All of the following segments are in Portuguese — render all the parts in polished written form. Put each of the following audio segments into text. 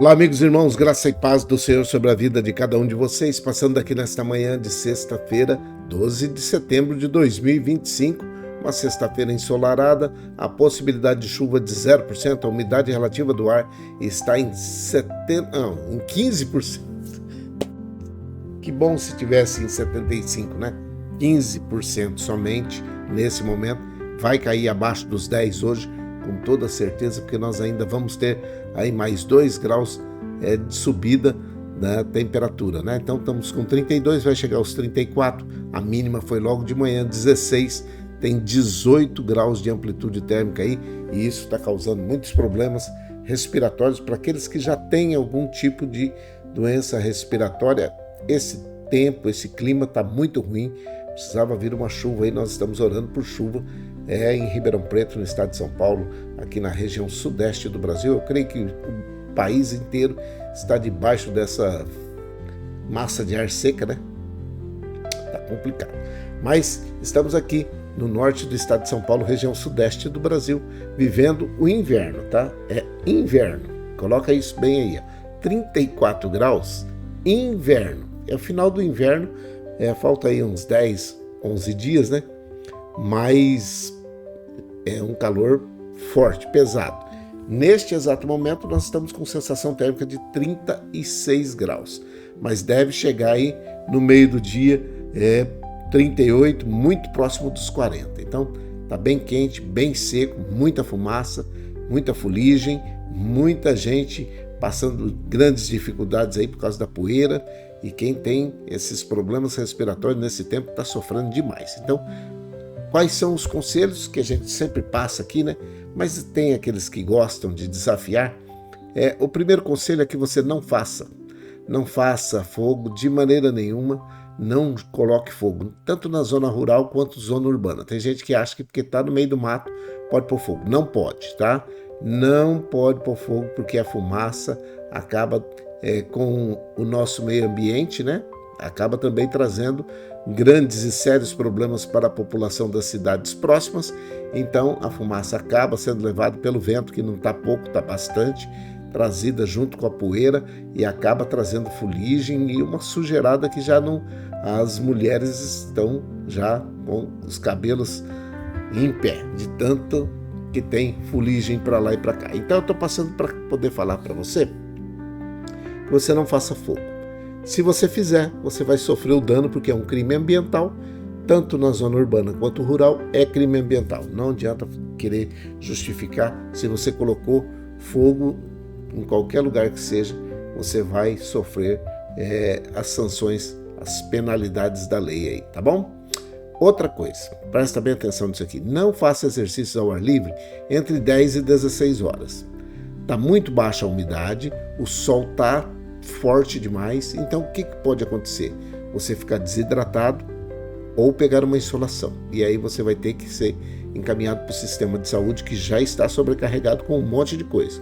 Olá, amigos e irmãos, graça e paz do Senhor sobre a vida de cada um de vocês, passando aqui nesta manhã de sexta-feira, 12 de setembro de 2025, uma sexta-feira ensolarada, a possibilidade de chuva de 0%, a umidade relativa do ar está em 15%. Que bom se tivesse em 75%, né? 15% somente nesse momento, vai cair abaixo dos 10 hoje, com toda certeza, porque nós ainda vamos ter aí mais 2 graus de subida da temperatura, né? Então estamos com 32, vai chegar aos 34, a mínima foi logo de manhã, 16, tem 18 graus de amplitude térmica aí, e isso está causando muitos problemas respiratórios para aqueles que já têm algum tipo de doença respiratória. Esse tempo, esse clima está muito ruim, precisava vir uma chuva aí, nós estamos orando por chuva em Ribeirão Preto, no estado de São Paulo, aqui na região sudeste do Brasil. Eu creio que o país inteiro está debaixo dessa massa de ar seca, né? Tá complicado. Mas estamos aqui no norte do estado de São Paulo, região sudeste do Brasil, vivendo o inverno, tá? É inverno. Coloca isso bem aí, ó. 34 graus, inverno. É o final do inverno, falta aí uns 10, 11 dias, né? Mas é um calor forte, pesado. Neste exato momento nós estamos com sensação térmica de 36 graus, mas deve chegar aí no meio do dia 38, muito próximo dos 40. Então tá bem quente, bem seco, muita fumaça, muita fuligem, muita gente passando grandes dificuldades aí por causa da poeira, e quem tem esses problemas respiratórios nesse tempo está sofrendo demais. Então, quais são os conselhos que a gente sempre passa aqui, né? Mas tem aqueles que gostam de desafiar. O primeiro conselho é que você não faça fogo de maneira nenhuma, não coloque fogo, tanto na zona rural quanto na zona urbana. Tem gente que acha que porque está no meio do mato pode pôr fogo. Não pode, tá? Não pode pôr fogo, porque a fumaça acaba com o nosso meio ambiente, né? Acaba também trazendo grandes e sérios problemas para a população das cidades próximas. Então a fumaça acaba sendo levada pelo vento, que não está pouco, está bastante, trazida junto com a poeira, e acaba trazendo fuligem e uma sujeirada que já não... As mulheres estão já com os cabelos em pé, de tanto que tem fuligem para lá e para cá. Então eu estou passando para poder falar para você que você não faça fogo. Se você fizer, você vai sofrer o dano, porque é um crime ambiental, tanto na zona urbana quanto rural, é crime ambiental. Não adianta querer justificar. Se você colocou fogo em qualquer lugar que seja, você vai sofrer as sanções, as penalidades da lei aí, tá bom? Outra coisa, presta bem atenção nisso aqui, não faça exercícios ao ar livre entre 10 e 16 horas. Está muito baixa a umidade, o sol está forte demais, então o que pode acontecer? Você ficar desidratado ou pegar uma insolação, e aí você vai ter que ser encaminhado para o sistema de saúde, que já está sobrecarregado com um monte de coisa.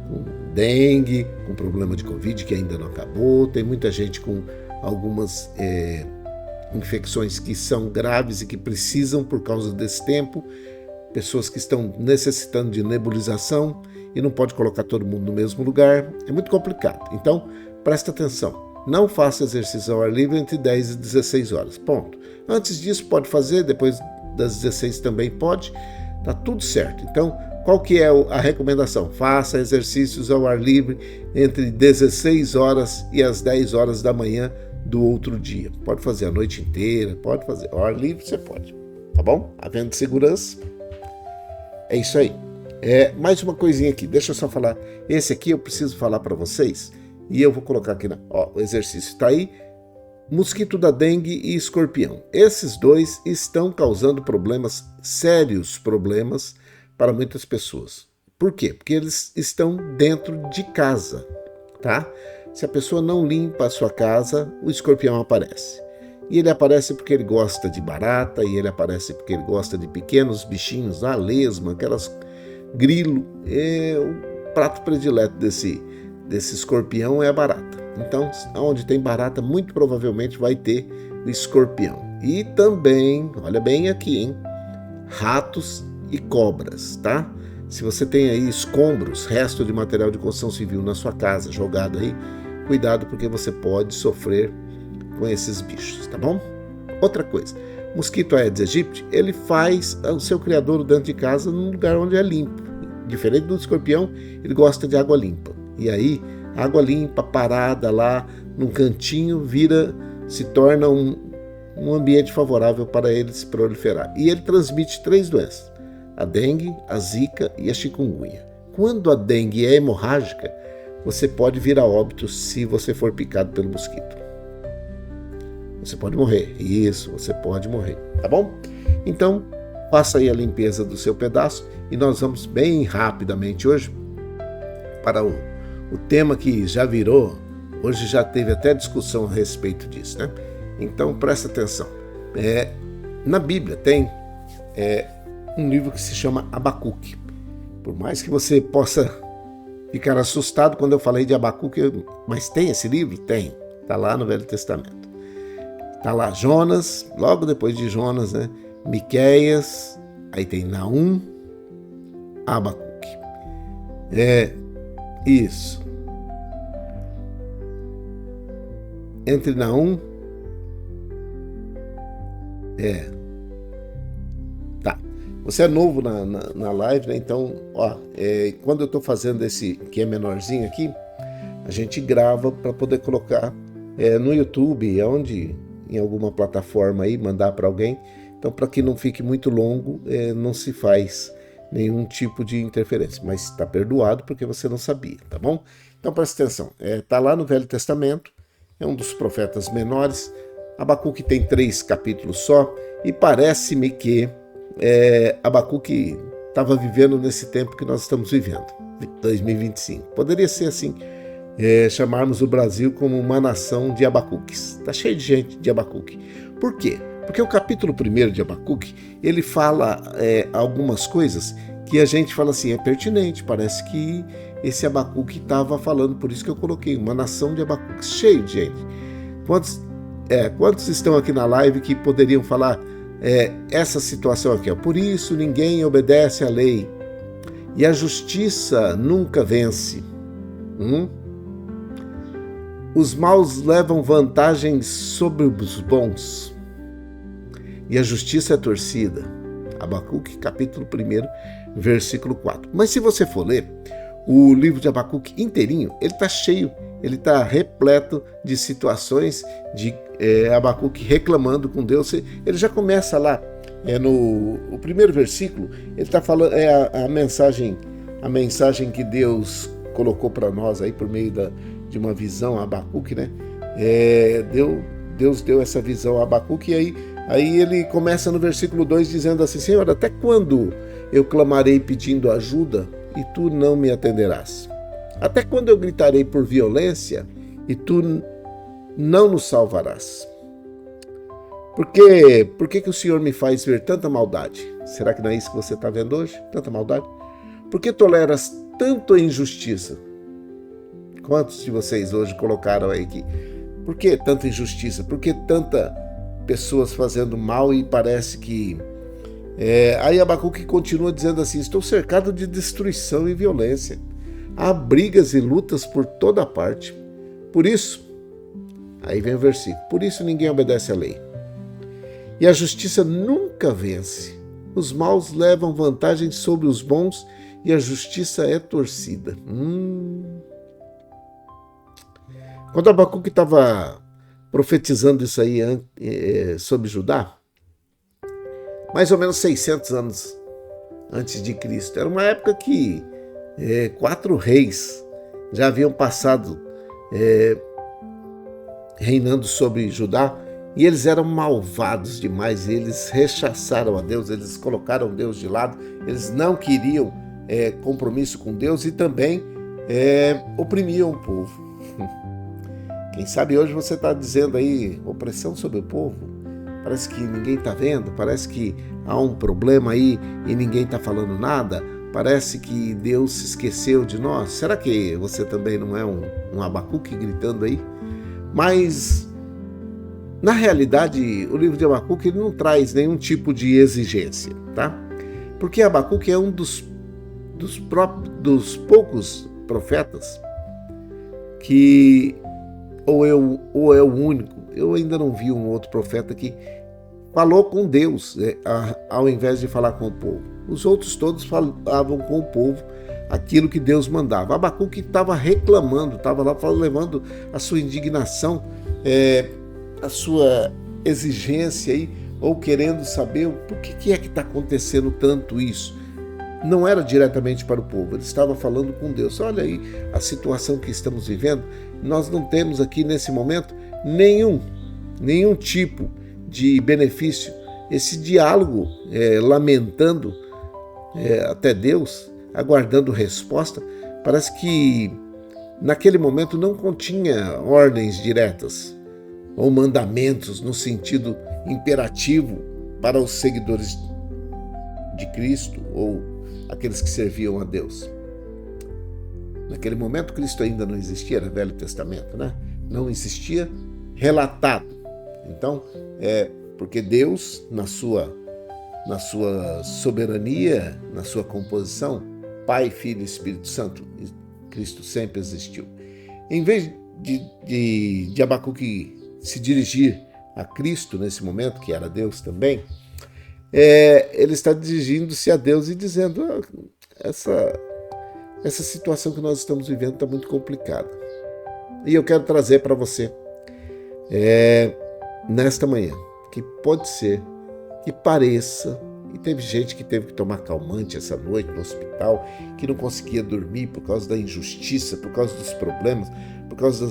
Com dengue, com problema de Covid que ainda não acabou, tem muita gente com algumas infecções que são graves e que precisam por causa desse tempo, pessoas que estão necessitando de nebulização, e não pode colocar todo mundo no mesmo lugar, é muito complicado. Então, presta atenção, não faça exercício ao ar livre entre 10 e 16 horas, ponto. Antes disso pode fazer, depois das 16 também pode, tá tudo certo. Então, qual que é a recomendação? Faça exercícios ao ar livre entre 16 horas e as 10 horas da manhã do outro dia. Pode fazer a noite inteira, pode fazer ao ar livre, você pode, tá bom? Havendo segurança, é isso aí. Mais uma coisinha aqui, deixa eu só falar. Esse aqui eu preciso falar para vocês, e eu vou colocar aqui, o exercício está aí. Mosquito da dengue e escorpião. Esses dois estão causando problemas, sérios problemas, para muitas pessoas. Por quê? Porque eles estão dentro de casa, tá? Se a pessoa não limpa a sua casa, o escorpião aparece. E ele aparece porque ele gosta de barata, e ele aparece porque ele gosta de pequenos bichinhos, lesma, aquelas... grilo. O prato predileto desse escorpião é a barata. Então, onde tem barata, muito provavelmente vai ter o escorpião. E também, olha bem aqui, hein? Ratos e cobras, tá? Se você tem aí escombros, resto de material de construção civil na sua casa jogado aí, cuidado porque você pode sofrer com esses bichos, tá bom? Outra coisa, mosquito Aedes aegypti, ele faz o seu criadouro dentro de casa num lugar onde é limpo. Diferente do escorpião, ele gosta de água limpa. E aí, água limpa, parada lá, num cantinho, se torna um ambiente favorável para ele se proliferar. E ele transmite 3 doenças: a dengue, a zika e a chikungunya. Quando a dengue é hemorrágica, você pode vir a óbito se você for picado pelo mosquito. Você pode morrer. Isso, você pode morrer, tá bom? Então, faça aí a limpeza do seu pedaço e nós vamos bem rapidamente hoje para o tema que já virou. Hoje já teve até discussão a respeito disso, né? Então, presta atenção. Na Bíblia tem um livro que se chama Abacuque. Por mais que você possa ficar assustado quando eu falei de Abacuque, mas tem esse livro? Tem. Está lá no Velho Testamento. Está lá Jonas, logo depois de Jonas, né? Miqueias, aí tem Naum, Abacuque. Isso. Entre Naum... Tá. Você é novo na live, né? Então, quando eu estou fazendo esse que é menorzinho aqui, a gente grava para poder colocar no YouTube, em alguma plataforma aí, mandar para alguém. Então, para que não fique muito longo, não se faz nenhum tipo de interferência. Mas está perdoado porque você não sabia, tá bom? Então, presta atenção. Está lá no Velho Testamento, é um dos profetas menores. Abacuque tem 3 capítulos só, e parece-me que Abacuque estava vivendo nesse tempo que nós estamos vivendo, 2025. Poderia ser assim, chamarmos o Brasil como uma nação de Abacuques. Está cheio de gente de Abacuque. Por quê? Porque o capítulo 1 de Abacuque, ele fala algumas coisas que a gente fala assim, é pertinente, parece que esse Abacuque estava falando, por isso que eu coloquei uma nação de Abacuques, cheio de gente. Quantos estão aqui na live que poderiam falar essa situação aqui? Por isso ninguém obedece à lei e a justiça nunca vence. Os maus levam vantagem sobre os bons e a justiça é torcida. Abacuque, capítulo 1, versículo 4. Mas se você for ler o livro de Abacuque inteirinho, ele está cheio, ele está repleto de situações de Abacuque reclamando com Deus. Ele já começa lá, no primeiro versículo, ele está falando, a mensagem que Deus colocou para nós aí por meio de uma visão a Abacuque, né? Deus deu essa visão a Abacuque e aí ele começa no versículo 2 dizendo assim: Senhor, até quando eu clamarei pedindo ajuda e tu não me atenderás? Até quando eu gritarei por violência e tu não nos salvarás? Por que o Senhor me faz ver tanta maldade? Será que não é isso que você está vendo hoje? Tanta maldade? Por que toleras tanto a injustiça? Quantos de vocês hoje colocaram aí que por que tanta injustiça? Por que tanta pessoas fazendo mal e parece que... Aí Abacuque continua dizendo assim: estou cercado de destruição e violência. Há brigas e lutas por toda parte. Por isso, aí vem o versículo, por isso ninguém obedece à lei. E a justiça nunca vence. Os maus levam vantagem sobre os bons e a justiça é torcida. Quando Abacuque estava profetizando isso aí sobre Judá, mais ou menos 600 anos antes de Cristo, era uma época que 4 reis já haviam passado reinando sobre Judá, e eles eram malvados demais, eles rechaçaram a Deus, eles colocaram Deus de lado, eles não queriam compromisso com Deus e também oprimiam o povo. Quem sabe hoje você está dizendo aí, opressão sobre o povo? Parece que ninguém está vendo, parece que há um problema aí e ninguém está falando nada, parece que Deus se esqueceu de nós. Será que você também não é um Abacuque gritando aí? Mas, na realidade, o livro de Abacuque ele não traz nenhum tipo de exigência, tá? Porque Abacuque é um dos dos poucos profetas que, ou é o único, eu ainda não vi um outro profeta que falou com Deus, ao invés de falar com o povo. Os outros todos falavam com o povo aquilo que Deus mandava. Abacuque estava reclamando, estava lá levando a sua indignação, a sua exigência aí, ou querendo saber por que é que está acontecendo tanto isso. Não era diretamente para o povo, ele estava falando com Deus. Olha aí a situação que estamos vivendo, nós não temos aqui nesse momento nenhum tipo de benefício. Esse diálogo, lamentando até Deus, aguardando resposta, parece que naquele momento não continha ordens diretas ou mandamentos no sentido imperativo para os seguidores de Cristo ou aqueles que serviam a Deus. Naquele momento Cristo ainda não existia, era Velho Testamento, né? Não existia relatado. Então, porque Deus, na sua soberania, na sua composição, Pai, Filho e Espírito Santo, Cristo sempre existiu. Em vez de Abacuque se dirigir a Cristo nesse momento, que era Deus também, ele está dirigindo-se a Deus e dizendo: essa situação que nós estamos vivendo está muito complicada. E eu quero trazer para você, nesta manhã, que pode ser que pareça, e teve gente que teve que tomar calmante essa noite no hospital, que não conseguia dormir por causa da injustiça, por causa dos problemas, por causa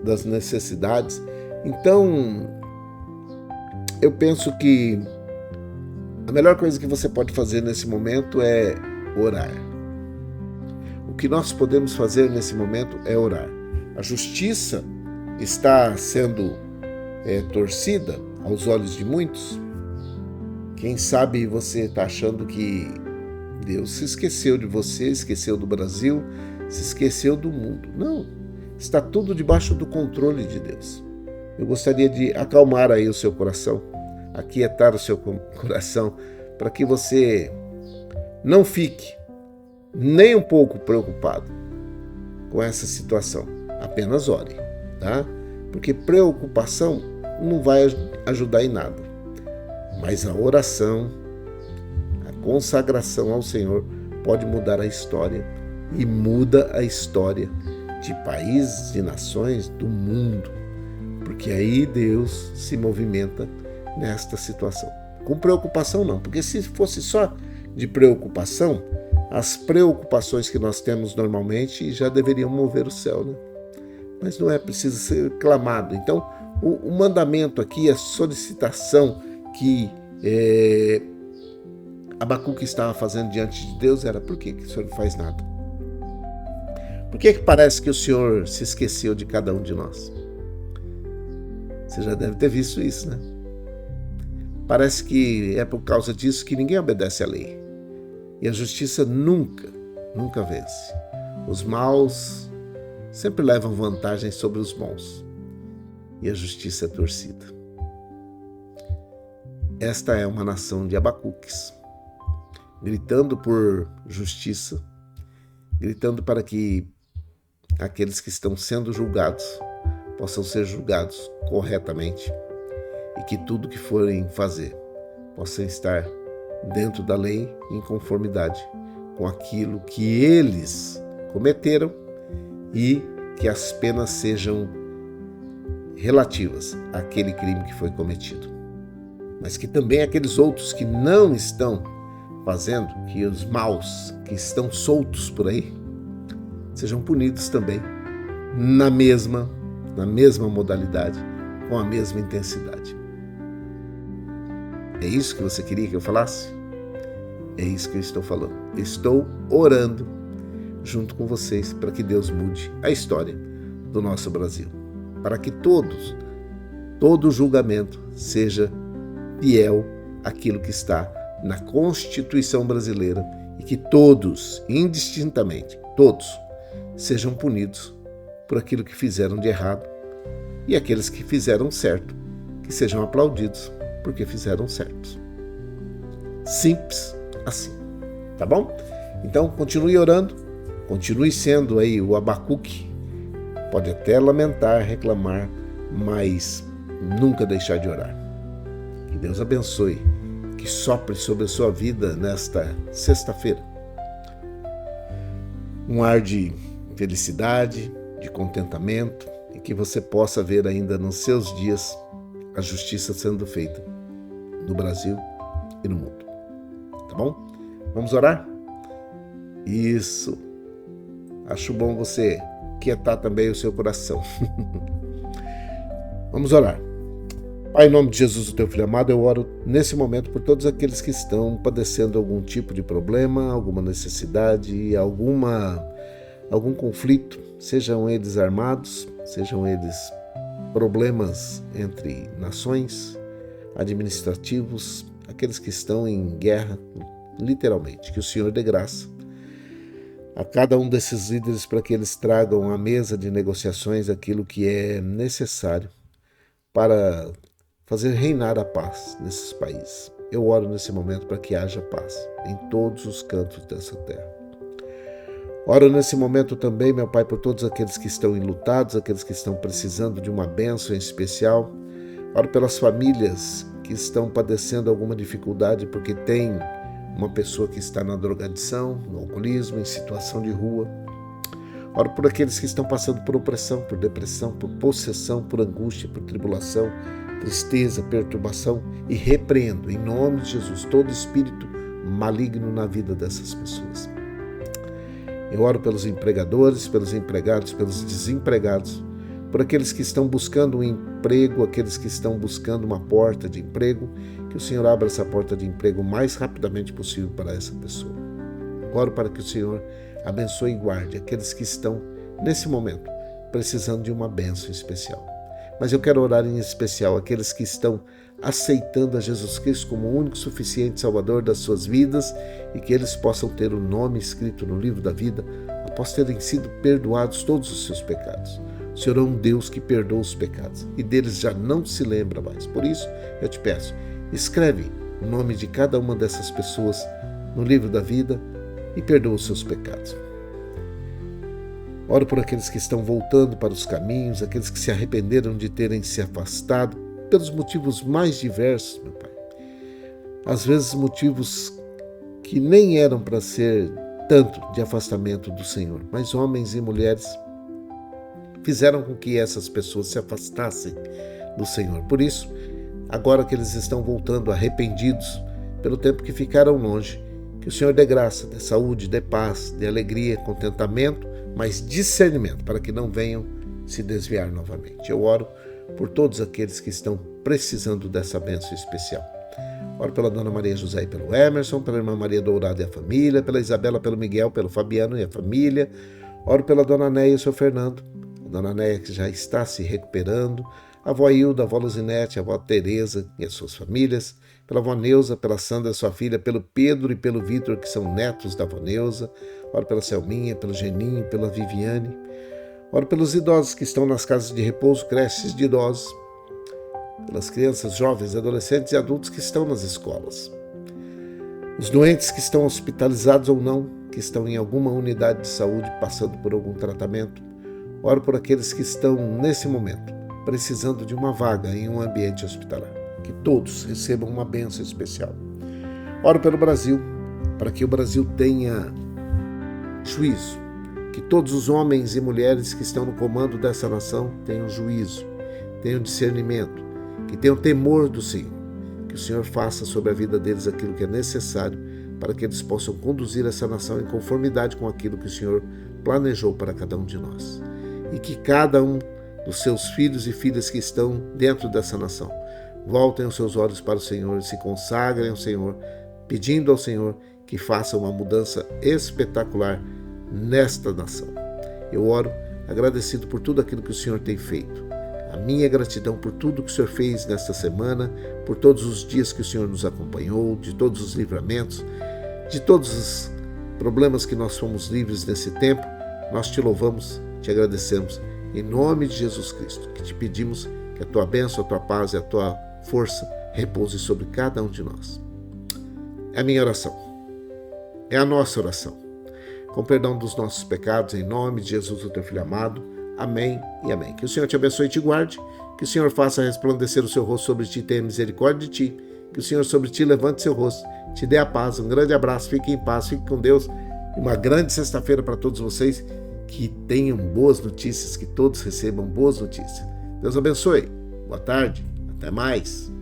das necessidades. Então, eu penso que a melhor coisa que você pode fazer nesse momento é orar. O que nós podemos fazer nesse momento é orar. A justiça está sendo torcida aos olhos de muitos. Quem sabe você está achando que Deus se esqueceu de você, esqueceu do Brasil, se esqueceu do mundo. Não, está tudo debaixo do controle de Deus. Eu gostaria de acalmar aí o seu coração, aquietar o seu coração, para que você não fique nem um pouco preocupado com essa situação. Apenas ore, tá? Porque preocupação não vai ajudar em nada. Mas a oração, a consagração ao Senhor pode mudar a história, e muda a história de países, de nações, do mundo, porque aí Deus se movimenta nesta situação. Com preocupação não, porque se fosse só de preocupação, as preocupações que nós temos normalmente já deveriam mover o céu, né? Mas não é preciso ser clamado. Então, o mandamento aqui, a solicitação que Abacuque estava fazendo diante de Deus era: por que o Senhor não faz nada? Por que parece que o Senhor se esqueceu de cada um de nós? Você já deve ter visto isso, né? Parece que é por causa disso que ninguém obedece à lei. E a justiça nunca vence. Os maus sempre levam vantagem sobre os bons. E a justiça é torcida. Esta é uma nação de Abacuques, gritando por justiça, gritando para que aqueles que estão sendo julgados possam ser julgados corretamente e que tudo que forem fazer possa estar dentro da lei, em conformidade com aquilo que eles cometeram, e que as penas sejam relativas àquele crime que foi cometido. Mas que também aqueles outros que não estão fazendo, que os maus que estão soltos por aí, sejam punidos também na mesma modalidade, com a mesma intensidade. É isso que você queria que eu falasse? É isso que eu estou falando. Estou orando junto com vocês para que Deus mude a história do nosso Brasil, para que todo julgamento seja fiel àquilo que está na Constituição brasileira, e que todos, indistintamente, todos, sejam punidos por aquilo que fizeram de errado, e aqueles que fizeram certo, que sejam aplaudidos porque fizeram certo. Simples assim, tá bom? Então, continue orando, continue sendo aí o Abacuque. Pode até lamentar, reclamar, mas nunca deixar de orar. Que Deus abençoe, que sopre sobre a sua vida nesta sexta-feira um ar de felicidade, de contentamento, e que você possa ver ainda nos seus dias a justiça sendo feita no Brasil e no mundo. Tá bom? Vamos orar? Isso. Acho bom você quietar também o seu coração. Vamos orar. Pai, em nome de Jesus, o teu filho amado, eu oro nesse momento por todos aqueles que estão padecendo algum tipo de problema, alguma necessidade, algum conflito, sejam eles armados, sejam eles problemas entre nações, administrativos, aqueles que estão em guerra, literalmente. Que o Senhor dê graça a cada um desses líderes para que eles tragam à mesa de negociações aquilo que é necessário para fazer reinar a paz nesses países. Eu oro nesse momento para que haja paz em todos os cantos dessa terra. Oro nesse momento também, meu Pai, por todos aqueles que estão enlutados, aqueles que estão precisando de uma bênção em especial. Oro pelas famílias que estão padecendo alguma dificuldade porque tem uma pessoa que está na drogadição, no alcoolismo, em situação de rua. Oro por aqueles que estão passando por opressão, por depressão, por possessão, por angústia, por tribulação, tristeza, perturbação, e repreendo, em nome de Jesus, todo espírito maligno na vida dessas pessoas. Eu oro pelos empregadores, pelos empregados, pelos desempregados, por aqueles que estão buscando um emprego, aqueles que estão buscando uma porta de emprego, que o Senhor abra essa porta de emprego o mais rapidamente possível para essa pessoa. Oro para que o Senhor abençoe e guarde aqueles que estão, nesse momento, precisando de uma bênção especial. Mas eu quero orar em especial aqueles que estão aceitando a Jesus Cristo como o único suficiente Salvador das suas vidas e que eles possam ter o nome escrito no livro da vida após terem sido perdoados todos os seus pecados. O Senhor é um Deus que perdoa os pecados e deles já não se lembra mais. Por isso, eu te peço, escreve o nome de cada uma dessas pessoas no livro da vida e perdoa os seus pecados. Oro por aqueles que estão voltando para os caminhos, aqueles que se arrependeram de terem se afastado, pelos motivos mais diversos, meu Pai. Às vezes motivos que nem eram para ser tanto de afastamento do Senhor, mas homens e mulheres fizeram com que essas pessoas se afastassem do Senhor. Por isso, agora que eles estão voltando arrependidos pelo tempo que ficaram longe, que o Senhor dê graça, dê saúde, dê paz, dê alegria, contentamento, mas discernimento, para que não venham se desviar novamente. Eu oro por todos aqueles que estão precisando dessa bênção especial. Oro pela Dona Maria José e pelo Emerson, pela Irmã Maria Dourada e a família, pela Isabela, pelo Miguel, pelo Fabiano e a família. Oro pela Dona Néia e o seu Fernando, a Dona Néia que já está se recuperando, a avó Hilda, a avó Luzinete, a avó Tereza e as suas famílias, pela avó Neuza, pela Sandra, sua filha, pelo Pedro e pelo Vitor, que são netos da avó Neuza. Oro pela Selminha, pelo Geninho, pela Viviane. Oro pelos idosos que estão nas casas de repouso, creches de idosos, pelas crianças, jovens, adolescentes e adultos que estão nas escolas. Os doentes que estão hospitalizados ou não, que estão em alguma unidade de saúde passando por algum tratamento. Oro por aqueles que estão, nesse momento, precisando de uma vaga em um ambiente hospitalar. Que todos recebam uma bênção especial. Oro pelo Brasil, para que o Brasil tenha juízo. Que todos os homens e mulheres que estão no comando dessa nação tenham juízo, tenham discernimento, que tenham temor do Senhor. Que o Senhor faça sobre a vida deles aquilo que é necessário para que eles possam conduzir essa nação em conformidade com aquilo que o Senhor planejou para cada um de nós. E que cada um dos seus filhos e filhas que estão dentro dessa nação voltem os seus olhos para o Senhor e se consagrem ao Senhor, pedindo ao Senhor que faça uma mudança espetacular nesta nação. Eu oro agradecido por tudo aquilo que o Senhor tem feito. A minha gratidão por tudo que o Senhor fez nesta semana, por todos os dias que o Senhor nos acompanhou, de todos os livramentos, de todos os problemas que nós fomos livres nesse tempo. Nós te louvamos, te agradecemos, em nome de Jesus Cristo, que te pedimos que a tua bênção, a tua paz e a tua força repouse sobre cada um de nós. É a minha oração, é a nossa oração, com perdão dos nossos pecados, em nome de Jesus, o teu Filho amado. Amém e amém. Que o Senhor te abençoe e te guarde, que o Senhor faça resplandecer o seu rosto sobre ti e tenha misericórdia de ti, que o Senhor sobre ti levante seu rosto, te dê a paz. Um grande abraço, fique em paz, fique com Deus, e uma grande sexta-feira para todos vocês, que tenham boas notícias, que todos recebam boas notícias. Deus abençoe, boa tarde, até mais.